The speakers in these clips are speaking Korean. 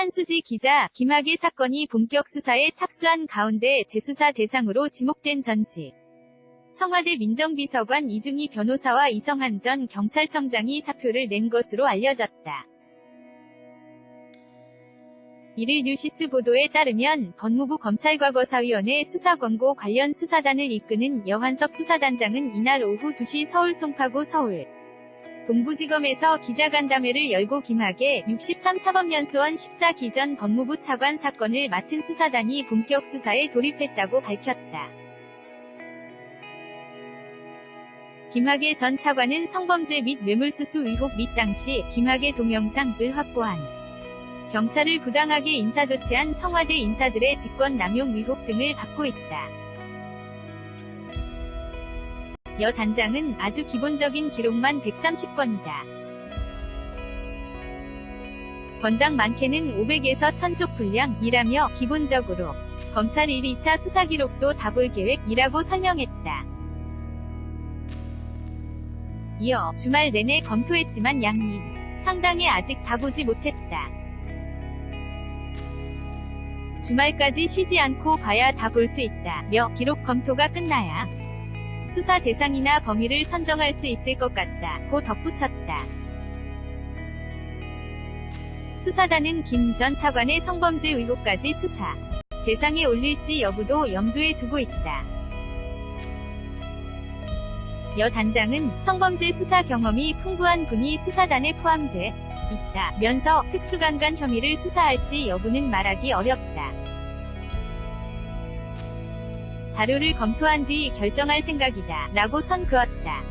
한수지 기자, 김학의 사건이 본격 수사에 착수한 가운데 재수사 대상으로 지목된 전직 청와대 민정비서관 이중희 변호사와 이성한 전 경찰청장이 사표를 낸 것으로 알려졌다. 이를 뉴시스 보도에 따르면 법무부 검찰과거사위원회 수사권고 관련 수사단을 이끄는 여한섭 수사단장은 이날 오후 2시 서울 송파구 서울 동부지검에서 기자간담회를 열고 김학의 63 사법연수원 14기 전 법무부 차관 사건을 맡은 수사단이 본격 수사에 돌입했다고 밝혔다. 김학의 전 차관은 성범죄 및 뇌물수수 의혹 및 당시 김학의 동영상을 확보한 경찰을 부당하게 인사조치한 청와대 인사들의 직권남용 의혹 등을 받고 있다. 여 단장은 아주 기본적인 기록만 130건이다. 건당 많게는 500에서 1000쪽 분량이라며 기본적으로 검찰 1~2차 수사 기록도 다 볼 계획이라고 설명했다. 이어 주말 내내 검토했지만 양이 상당히 아직 다 보지 못했다. 주말까지 쉬지 않고 봐야 다 볼 수 있다며 기록 검토가 끝나야 수사 대상이나 범위를 선정할 수 있을 것 같다고 덧붙였다. 수사단은 김 전 차관의 성범죄 의혹까지 수사 대상에 올릴지 여부도 염두에 두고 있다. 여 단장은 성범죄 수사 경험이 풍부한 분이 수사단에 포함돼 있다면서 특수강간 혐의를 수사할지 여부는 말하기 어렵다. 자료를 검토한 뒤 결정할 생각이다 라고 선 그었다.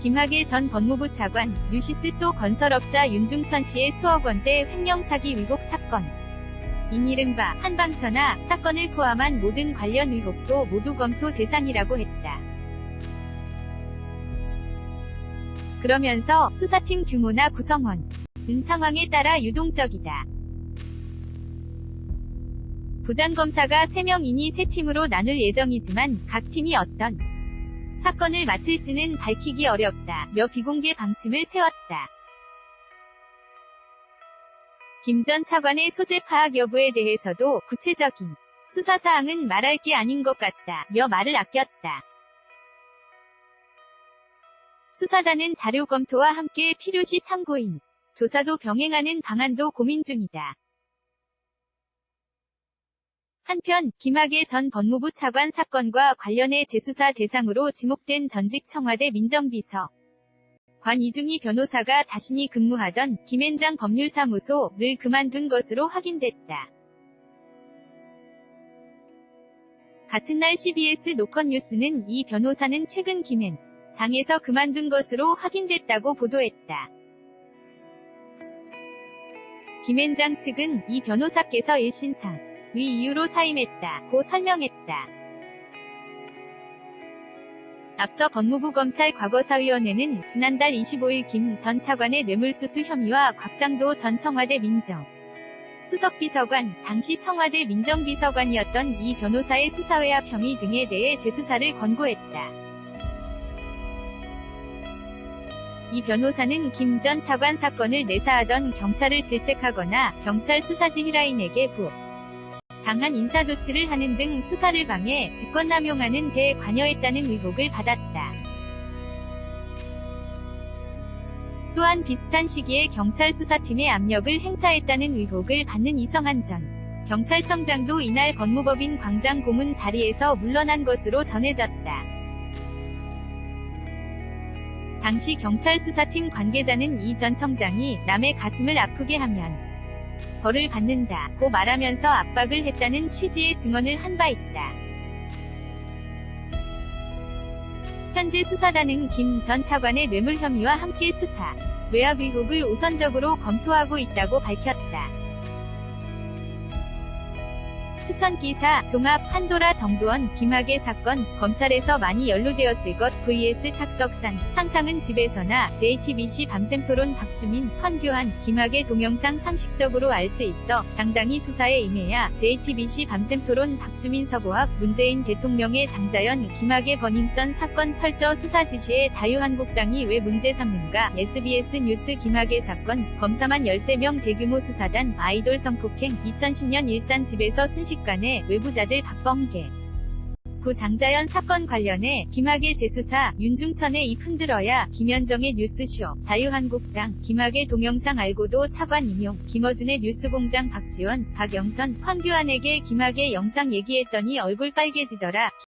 김학의 전 법무부 차관, 뉴시스 또 건설업자 윤중천 씨의 수억 원대 횡령 사기 의혹 사건. 인 이른바 한방천하 사건을 포함한 모든 관련 의혹도 모두 검토 대상이라고 했다. 그러면서 수사팀 규모나 구성원은 상황에 따라 유동적이다. 부장검사가 3명이니 3팀으로 나눌 예정이지만 각 팀이 어떤 사건을 맡을지는 밝히기 어렵다며 비공개 방침을 세웠다. 김 전 차관의 소재 파악 여부에 대해서도 구체적인 수사사항은 말할 게 아닌 것 같다며 말을 아꼈다. 수사단은 자료 검토와 함께 필요시 참고인 조사도 병행하는 방안도 고민 중이다. 한편 김학의 전 법무부 차관 사건과 관련해 재수사 대상으로 지목된 전직 청와대 민정비서 관 이중희 변호사가 자신이 근무하던 김앤장 법률사무소를 그만둔 것으로 확인됐다. 같은 날 CBS 노컷뉴스는 이 변호사는 최근 김앤장에서 그만둔 것으로 확인됐다고 보도했다. 김앤장 측은 이 변호사께서 1신상 위 이유로 사임했다고 설명했다. 앞서 법무부 검찰과거사위원회는 지난달 25일 김 전 차관의 뇌물수수 혐의와 곽상도 전 청와대 민정 수석비서관, 당시 청와대 민정비서관이었던 이 변호사의 수사외압 혐의 등에 대해 재수사를 권고했다. 이 변호사는 김 전 차관 사건을 내사하던 경찰을 질책하거나 경찰 수사지휘라인에게 당한 인사조치를 하는 등 수사를 방해, 직권남용하는 데 관여했다는 의혹을 받았다. 또한 비슷한 시기에 경찰 수사팀에 압력을 행사했다는 의혹을 받는 이성한 전 경찰청장도 이날 법무법인 광장 고문 자리에서 물러난 것으로 전해졌다. 당시 경찰 수사팀 관계자는 이 전 청장이 남의 가슴을 아프게 하면 벌을 받는다고 말하면서 압박을 했다는 취지의 증언을 한 바 있다. 현재 수사단은 김 전 차관의 뇌물 혐의와 함께 수사, 외압 의혹을 우선적으로 검토하고 있다고 밝혔다. 추천 기사, 종합, 판도라 정두원, 김학의 사건, 검찰에서 많이 연루되었을 것, vs 탁석산, 상상은 집에서나, JTBC 밤샘 토론 박주민, 황교안, 김학의 동영상 상식적으로 알 수 있어, 당당히 수사에 임해야, JTBC 밤샘 토론 박주민 서보학, 문재인 대통령의 장자연, 김학의 버닝썬 사건 철저 수사 지시에 자유한국당이 왜 문제 삼는가, SBS 뉴스 김학의 사건, 검사만 13명 대규모 수사단, 아이돌 성폭행, 2010년 일산 집에서 순식간에 외부자들 박범계. 구 장자연 사건 관련해 김학의 재수사, 윤중천의 입 흔들어야 김현정의 뉴스쇼, 자유한국당, 김학의 동영상 알고도 차관 임용, 김어준의 뉴스공장 박지원, 박영선, 황교안에게 김학의 영상 얘기했더니 얼굴 빨개지더라.